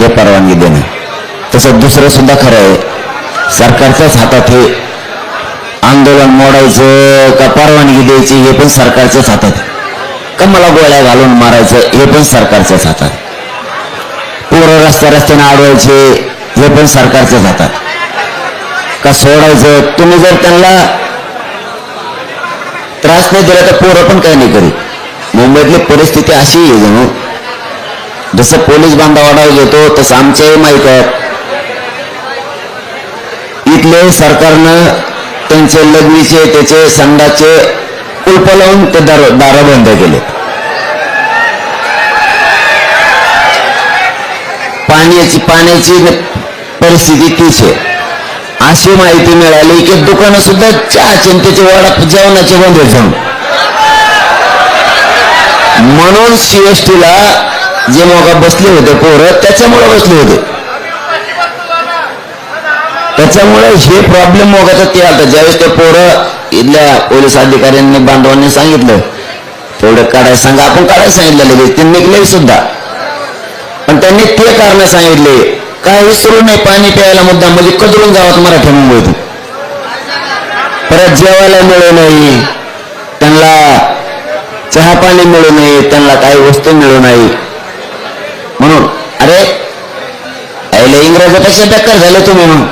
हे परवानगी देणं. तसं दुसरं सुद्धा खरं आहे, सरकारच्याच हातात हे आंदोलन मोडायचं का परवानगी द्यायची हे पण सरकारच्याच हातात, का मला गोळ्या घालून मारायचं हे पण सरकारच्याच हातात, पोरं रस्त्याने अडवायचे हे पण सरकारच्याच हातात, का सोडायचं. तुम्ही जर त्यांना त्रास नाही दिला तर पोरं पण काही नाही करीत. मुंबईतली परिस्थिती अशी आहे जणू जसं पोलीस बांधावाडा घेतो तसं आमच्याही माहीत आहे. इथले सरकारनं त्यांचे लग्नीचे त्याचे संडाचे कुलप लावून ते दार बंद केले. पाण्याची परिस्थिती तीच आहे. अशी माहिती मिळाली की दुकानं सुद्धा चहाचे त्याचे वडा जेवणाचे बंद जाऊन, म्हणून सीएसटीला जे मोगा बसले होते पोरं त्याच्यामुळे बसले होते. त्याच्यामुळे हे प्रॉब्लेम मोगाचं ते आलं. ज्यावेळेस ते पोरं इथल्या पोलीस अधिकाऱ्यांनी बांधवांनी सांगितलं तेवढं काढायला सांगा, आपण काढायला सांगितलं लगेच ते निघले सुद्धा. पण त्यांनी ते कारण सांगितले काय विसरू नये पाणी प्यायला मुद्दा म्हणजे कदरून गावात मराठी मुंबईत परत जेवायला मिळू नाही, त्यांना चहा पाणी मिळू नये, त्यांना काही वस्तू मिळू नाही. म्हणून अरे इंग्रजापेक्षा टक्कर झाले तुम्ही. मग